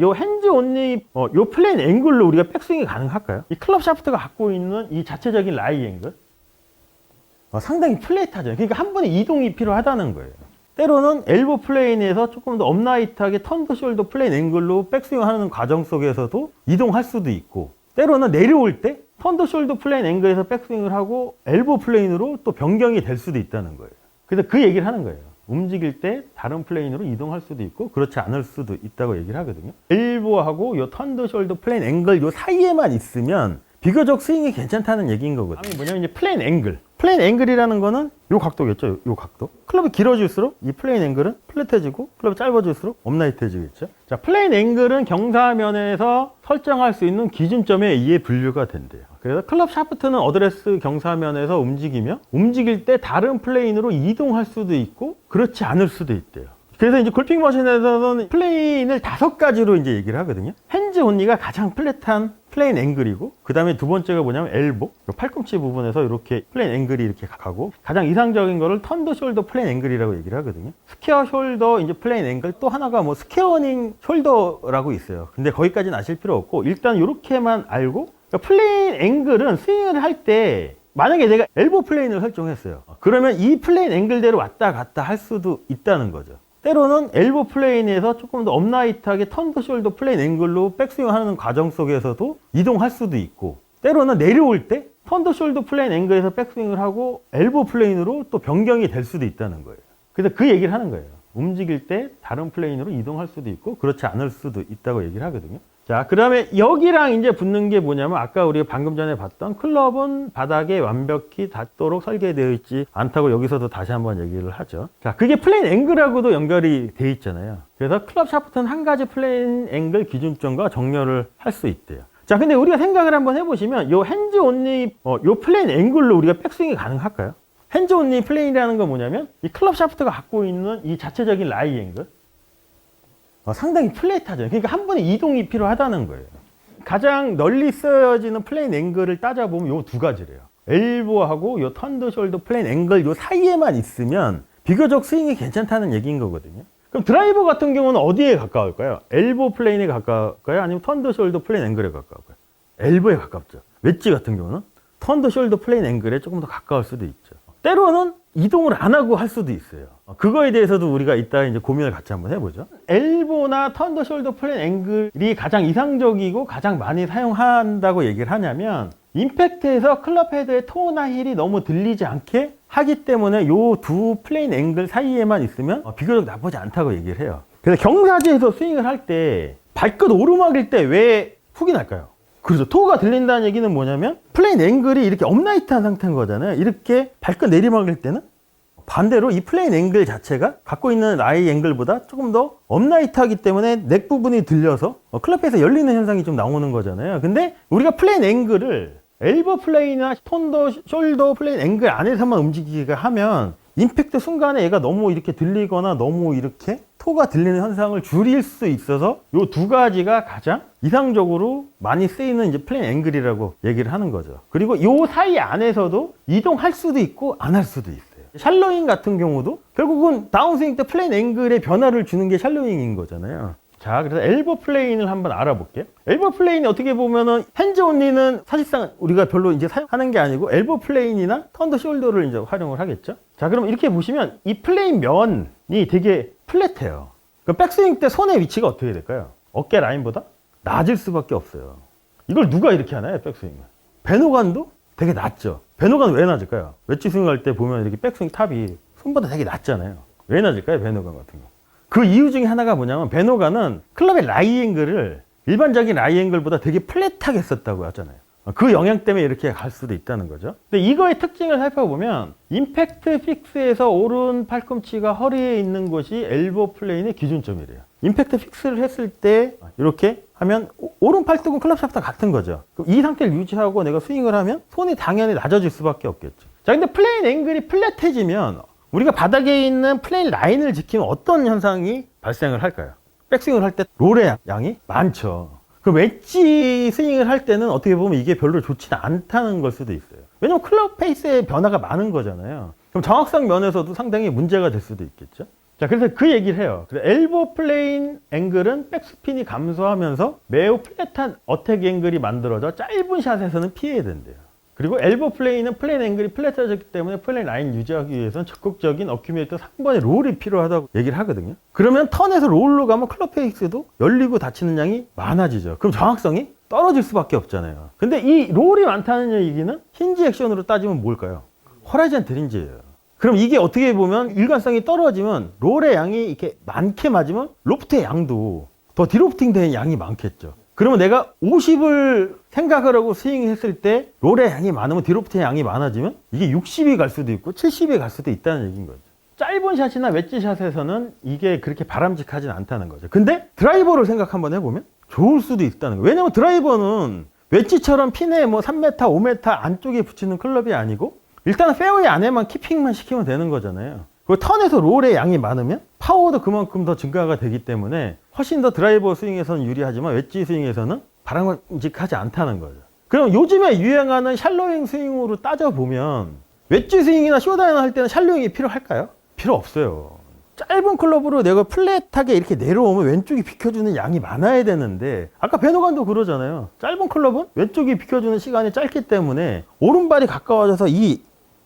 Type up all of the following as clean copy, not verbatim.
요 핸즈 온리 요 플레인 앵글로 우리가 백스윙이 가능할까요? 이 클럽 샤프트가 갖고 있는 이 자체적인 라이 앵글 상당히 플랫하죠. 그러니까 한 번에 이동이 필요하다는 거예요. 때로는 엘보 플레인에서 조금 더 업라이트하게 턴더 숄더 플레인 앵글로 백스윙 하는 과정 속에서도 이동할 수도 있고, 때로는 내려올 때 턴더 숄더 플레인 앵글에서 백스윙을 하고 엘보 플레인으로 또 변경이 될 수도 있다는 거예요. 그래서 그 얘기를 하는 거예요. 움직일 때 다른 플레인으로 이동할 수도 있고 그렇지 않을 수도 있다고 얘기를 하거든요. 엘보하고 요 턴더 숄더 플레인 앵글 요 사이에만 있으면 비교적 스윙이 괜찮다는 얘기인 거거든요. 다음이 뭐냐면 이제 플레인 앵글. 플레인 앵글이라는 거는 요 각도겠죠. 요 각도. 클럽이 길어질수록 이 플레인 앵글은 플랫해지고 클럽이 짧아질수록 업라이트해지겠죠. 자, 플레인 앵글은 경사면에서 설정할 수 있는 기준점에 의해 분류가 된대요. 그래서 클럽 샤프트는 어드레스 경사면에서 움직이며 움직일 때 다른 플레인으로 이동할 수도 있고 그렇지 않을 수도 있대요. 그래서 이제 골핑 머신에서는 플레인을 5가지로 이제 얘기를 하거든요. 핸즈 온리가 가장 플랫한 플레인 앵글이고, 그 다음에 두 번째가 뭐냐면 엘보, 팔꿈치 부분에서 이렇게 플레인 앵글이 이렇게 가고, 가장 이상적인 거를 턴더 숄더 플레인 앵글이라고 얘기를 하거든요. 스퀘어 숄더 이제 플레인 앵글, 또 하나가 뭐 스퀘어닝 숄더라고 있어요. 근데 거기까지는 아실 필요 없고, 일단 이렇게만 알고, 그러니까 플레인 앵글은 스윙을 할 때 만약에 내가 엘보 플레인을 설정했어요. 그러면 이 플레인 앵글대로 왔다 갔다 할 수도 있다는 거죠. 때로는 엘보 플레인에서 조금 더 업라이트하게 턴더 숄더 플레인 앵글로 백스윙 하는 과정 속에서도 이동할 수도 있고, 때로는 내려올 때 턴더 숄더 플레인 앵글에서 백스윙을 하고 엘보 플레인으로 또 변경이 될 수도 있다는 거예요. 그래서 그 얘기를 하는 거예요. 움직일 때 다른 플레인으로 이동할 수도 있고 그렇지 않을 수도 있다고 얘기를 하거든요. 자, 그 다음에 여기랑 이제 붙는 게 뭐냐면 아까 우리가 방금 전에 봤던 클럽은 바닥에 완벽히 닿도록 설계되어 있지 않다고 여기서도 다시 한번 얘기를 하죠. 자, 그게 플레인 앵글하고도 연결이 돼 있잖아요. 그래서 클럽 샤프트는 한 가지 플레인 앵글 기준점과 정렬을 할 수 있대요. 자, 근데 우리가 생각을 한번 해보시면 요 핸즈 온리 요 플레인 앵글로 우리가 백스윙이 가능할까요? 핸즈 온리 플레인이라는 건 뭐냐면 이 클럽 샤프트가 갖고 있는 이 자체적인 라이 앵글 상당히 플랫하죠. 그러니까 한 번에 이동이 필요하다는 거예요. 가장 널리 쓰여지는 플레인 앵글을 따져보면 요 2가지래요. 엘보하고 요 턴더 숄더 플레인 앵글 요 사이에만 있으면 비교적 스윙이 괜찮다는 얘기인 거거든요. 그럼 드라이버 같은 경우는 어디에 가까울까요? 엘보 플레인에 가까울까요? 아니면 턴더 숄더 플레인 앵글에 가까울까요? 엘보에 가깝죠. 웨지 같은 경우는 턴더 숄더 플레인 앵글에 조금 더 가까울 수도 있죠. 때로는 이동을 안 하고 할 수도 있어요. 그거에 대해서도 우리가 이따 이제 고민을 같이 한번 해보죠. 엘보나 턴더 숄더 플레인 앵글이 가장 이상적이고 가장 많이 사용한다고 얘기를 하냐면, 임팩트에서 클럽 헤드의 토나 힐이 너무 들리지 않게 하기 때문에 요 2 플레인 앵글 사이에만 있으면 비교적 나쁘지 않다고 얘기를 해요. 그래서 경사지에서 스윙을 할 때 발끝 오르막일 때 왜 훅이 날까요? 그렇죠. 토가 들린다는 얘기는 뭐냐면 플레인 앵글이 이렇게 업라이트한 상태인 거잖아요. 이렇게 발끝 내리막일 때는 반대로 이 플레인 앵글 자체가 갖고 있는 라이 앵글보다 조금 더 업라이트하기 때문에 넥 부분이 들려서 클럽에서 열리는 현상이 좀 나오는 거잖아요. 근데 우리가 플레인 앵글을 엘보 플레이나 턴더 숄더 플레인 앵글 안에서만 움직이게 하면 임팩트 순간에 얘가 너무 이렇게 들리거나 너무 이렇게 토가 들리는 현상을 줄일 수 있어서 요 2가지가 가장 이상적으로 많이 쓰이는 이제 플레인 앵글이라고 얘기를 하는 거죠. 그리고 요 사이 안에서도 이동할 수도 있고 안 할 수도 있어요. 샬로잉 같은 경우도 결국은 다운스윙 때 플레인 앵글에 변화를 주는 게 샬로잉인 거잖아요. 자, 그래서 엘보 플레인을 한번 알아볼게요. 엘보 플레인이 어떻게 보면은 핸즈 온리는 사실상 우리가 별로 이제 사용하는 게 아니고 엘보 플레인이나 턴더 숄더를 이제 활용을 하겠죠. 자, 그럼 이렇게 보시면 이 플레인 면이 되게 플랫해요. 그럼 백스윙 때 손의 위치가 어떻게 될까요? 어깨 라인보다 낮을 수밖에 없어요. 이걸 누가 이렇게 하나요, 백스윙은? 베노간도 되게 낮죠. 베노간 왜 낮을까요? 웨지 스윙 할 때 보면 이렇게 백스윙 탑이 손보다 되게 낮잖아요. 왜 낮을까요, 베노간 같은 거? 그 이유 중에 하나가 뭐냐면 베노간은 클럽의 라이 앵글을 일반적인 라이 앵글보다 되게 플랫하게 썼다고 하잖아요. 그 영향 때문에 이렇게 갈 수도 있다는 거죠. 근데 이거의 특징을 살펴보면 임팩트 픽스에서 오른 팔꿈치가 허리에 있는 곳이 엘보 플레인의 기준점이래요. 임팩트 픽스를 했을 때 이렇게 하면 오른 팔뚝은 클럽 샤프트랑 같은 거죠. 그럼 이 상태를 유지하고 내가 스윙을 하면 손이 당연히 낮아질 수밖에 없겠죠. 자, 근데 플레인 앵글이 플랫해지면 우리가 바닥에 있는 플레인 라인을 지키면 어떤 현상이 발생을 할까요? 백스윙을 할 때 롤의 양이 많죠. 그 웨지 스윙을 할 때는 어떻게 보면 이게 별로 좋지는 않다는 걸 수도 있어요. 왜냐면 클럽 페이스의 변화가 많은 거잖아요. 그럼 정확성 면에서도 상당히 문제가 될 수도 있겠죠. 자, 그래서 그 얘기를 해요. 그래서 엘보 플레인 앵글은 백스핀이 감소하면서 매우 플랫한 어택 앵글이 만들어져 짧은 샷에서는 피해야 된대요. 그리고 엘보 플레인은 플레인 앵글이 플랫해졌기 때문에 플레인 라인 유지하기 위해서는 적극적인 어큐뮬레이터 3번의 롤이 필요하다고 얘기를 하거든요. 그러면 턴에서 롤로 가면 클럽 페이스도 열리고 닫히는 양이 많아지죠. 그럼 정확성이 떨어질 수밖에 없잖아요. 근데 이 롤이 많다는 얘기는 힌지 액션으로 따지면 뭘까요? 호라이즌 린지예요. 그럼 이게 어떻게 보면 일관성이 떨어지면 롤의 양이 이렇게 많게 맞으면 로프트의 양도 더 디로프팅 되는 양이 많겠죠. 그러면 내가 50을 생각을 하고 스윙했을 때 롤의 양이 많으면 디로프트의 양이 많아지면 이게 60이 갈 수도 있고 70이 갈 수도 있다는 얘기인 거죠. 짧은 샷이나 웨지 샷에서는 이게 그렇게 바람직하진 않다는 거죠. 근데 드라이버를 생각 한번 해보면 좋을 수도 있다는 거예요. 왜냐면 드라이버는 웨지처럼 핀에 뭐 3m, 5m 안쪽에 붙이는 클럽이 아니고 일단은 페어웨이 안에만 키핑만 시키면 되는 거잖아요. 그리고 턴에서 롤의 양이 많으면 파워도 그만큼 더 증가가 되기 때문에 훨씬 더 드라이버 스윙에서는 유리하지만 웨지 스윙에서는 바람직하지 않다는 거죠. 그럼 요즘에 유행하는 샬로잉 스윙으로 따져보면 웨지 스윙이나 쇼다이너 할 때는 샬로잉이 필요할까요? 필요 없어요. 짧은 클럽으로 내가 플랫하게 이렇게 내려오면 왼쪽이 비켜주는 양이 많아야 되는데 아까 배너관도 그러잖아요. 짧은 클럽은 왼쪽이 비켜주는 시간이 짧기 때문에 오른발이 가까워져서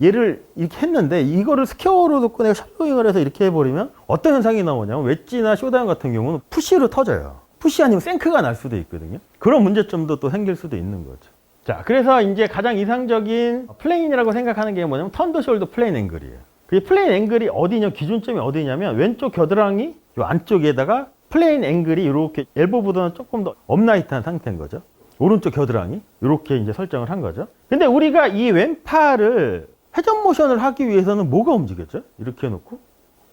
얘를 이렇게 했는데 이거를 스퀘어로 놓고 내가 샬로잉을 해서 이렇게 해버리면 어떤 현상이 나오냐면 웨지나 쇼다이너 같은 경우는 푸시로 터져요. 푸시 아니면 생크가 날 수도 있거든요. 그런 문제점도 또 생길 수도 있는 거죠. 자, 그래서 이제 가장 이상적인 플레인이라고 생각하는 게 뭐냐면 턴더 숄더 플레인 앵글이에요. 그 플레인 앵글이 어디냐, 기준점이 어디냐면 왼쪽 겨드랑이 요 안쪽에다가 플레인 앵글이 이렇게 엘보보다는 조금 더 업라이트한 상태인 거죠. 오른쪽 겨드랑이 이렇게 이제 설정을 한 거죠. 근데 우리가 이 왼팔을 회전 모션을 하기 위해서는 뭐가 움직였죠? 이렇게 해놓고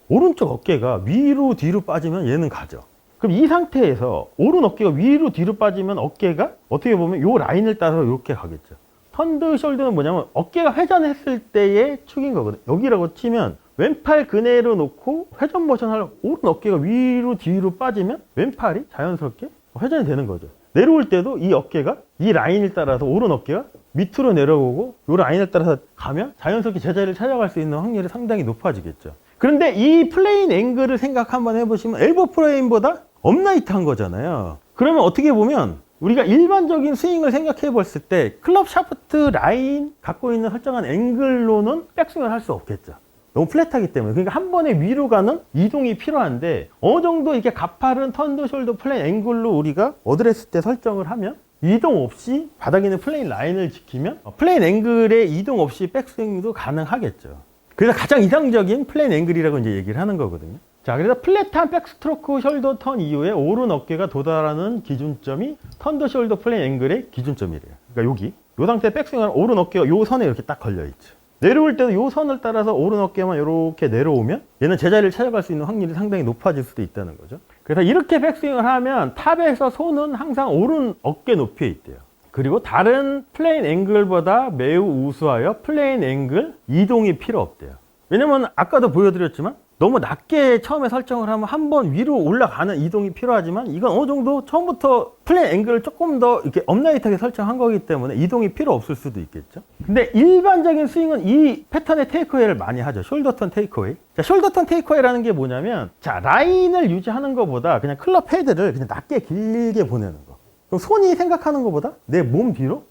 오른쪽 어깨가 위로 뒤로 빠지면 얘는 가죠. 그럼 이 상태에서 오른 어깨가 위로 뒤로 빠지면 어깨가 어떻게 보면 이 라인을 따라서 이렇게 가겠죠. 턴드 숄더는 뭐냐면 어깨가 회전했을 때의 축인 거거든요. 여기라고 치면 왼팔 그대로 놓고 회전 모션 하려고 오른 어깨가 위로 뒤로 빠지면 왼팔이 자연스럽게 회전이 되는 거죠. 내려올 때도 이 어깨가 이 라인을 따라서 오른 어깨가 밑으로 내려오고 이 라인을 따라서 가면 자연스럽게 제자리를 찾아갈 수 있는 확률이 상당히 높아지겠죠. 그런데 이 플레인 앵글을 생각 한번 해보시면 엘보 플레인보다 업라이트한 거잖아요. 그러면 어떻게 보면 우리가 일반적인 스윙을 생각해 봤을 때 클럽 샤프트 라인 갖고 있는 설정한 앵글로는 백스윙을 할 수 없겠죠. 너무 플랫하기 때문에. 그러니까 한 번에 위로 가는 이동이 필요한데 어느 정도 이렇게 가파른 턴더 숄더 플레인 앵글로 우리가 어드레스 때 설정을 하면 이동 없이 바닥에 있는 플레인 라인을 지키면 플레인 앵글에 이동 없이 백스윙도 가능하겠죠. 그래서 가장 이상적인 플레인 앵글이라고 이제 얘기를 하는 거거든요. 자, 그래서 플랫한 백스트로크 숄더 턴 이후에 오른 어깨가 도달하는 기준점이 턴더 숄더 플레인 앵글의 기준점이래요. 그러니까 여기 이 상태 백스윙하는 오른 어깨가 이 선에 이렇게 딱 걸려 있죠. 내려올 때도 이 선을 따라서 오른 어깨만 이렇게 내려오면 얘는 제자리를 찾아갈 수 있는 확률이 상당히 높아질 수도 있다는 거죠. 그래서 이렇게 백스윙을 하면 탑에서 손은 항상 오른 어깨 높이에 있대요. 그리고 다른 플레인 앵글보다 매우 우수하여 플레인 앵글 이동이 필요 없대요. 왜냐면 아까도 보여드렸지만 너무 낮게 처음에 설정을 하면 한 번 위로 올라가는 이동이 필요하지만 이건 어느 정도 처음부터 플레인 앵글을 조금 더 이렇게 업라이트하게 설정한 거기 때문에 이동이 필요 없을 수도 있겠죠. 근데 일반적인 스윙은 이 패턴의 테이크어웨이를 많이 하죠. 숄더 턴 테이크어웨이. 자, 숄더 턴 테이크어웨이라는 게 뭐냐면 자, 라인을 유지하는 것보다 그냥 클럽 헤드를 그냥 낮게 길게 보내는 거. 그럼 손이 생각하는 것보다 내 몸 뒤로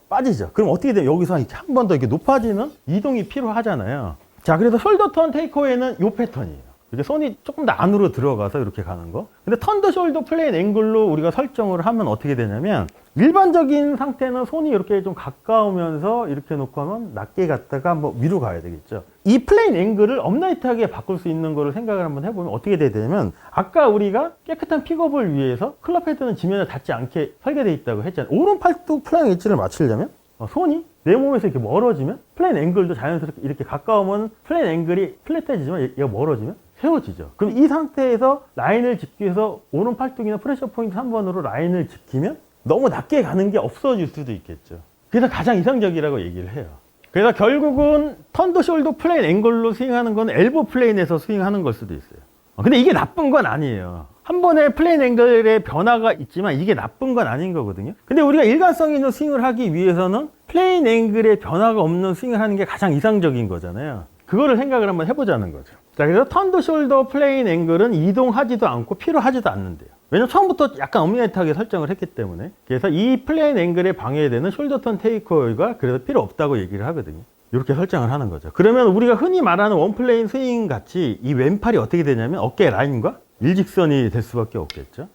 빠지죠. 그럼 어떻게 돼요? 여기서 한 번 더 이렇게 높아지는 이동이 필요하잖아요. 자, 그래서 숄더 턴 테이크어웨이는 이 패턴이에요. 이렇게 손이 조금 더 안으로 들어가서 이렇게 가는 거. 근데 턴더 숄더 플레인 앵글로 우리가 설정을 하면 어떻게 되냐면 일반적인 상태는 손이 이렇게 좀 가까우면서 이렇게 놓고 하면 낮게 갔다가 한번 위로 가야 되겠죠. 이 플레인 앵글을 업라이트하게 바꿀 수 있는 거를 생각을 한번 해보면 어떻게 되냐면 아까 우리가 깨끗한 픽업을 위해서 클럽 헤드는 지면에 닿지 않게 설계되어 있다고 했잖아요. 오른 팔뚝 플라잉 엣지를 맞추려면 손이 내 몸에서 이렇게 멀어지면 플레인 앵글도 자연스럽게 이렇게 가까우면 플레인 앵글이 플랫해지지만 얘가 멀어지면 세워지죠. 그럼 이 상태에서 라인을 지키기 위해서 오른 팔뚝이나 프레셔 포인트 3번으로 라인을 지키면 너무 낮게 가는 게 없어질 수도 있겠죠. 그래서 가장 이상적이라고 얘기를 해요. 그래서 결국은 턴더 숄더 플레인 앵글로 스윙하는 건 엘보 플레인에서 스윙하는 걸 수도 있어요. 근데 이게 나쁜 건 아니에요. 한 번에 플레인 앵글의 변화가 있지만 이게 나쁜 건 아닌 거거든요. 근데 우리가 일관성 있는 스윙을 하기 위해서는 플레인 앵글의 변화가 없는 스윙을 하는 게 가장 이상적인 거잖아요. 그거를 생각을 한번 해보자는 거죠. 자, 그래서 턴드 숄더 플레인 앵글은 이동하지도 않고 필요하지도 않는데요. 왜냐면 처음부터 약간 어미네이트하게 설정을 했기 때문에. 그래서 이 플레인 앵글에 방해되는 숄더 턴 테이크어웨이가 그래서 필요 없다고 얘기를 하거든요. 이렇게 설정을 하는 거죠. 그러면 우리가 흔히 말하는 원 플레인 스윙 같이 이 왼팔이 어떻게 되냐면 어깨 라인과 일직선이 될 수밖에 없겠죠.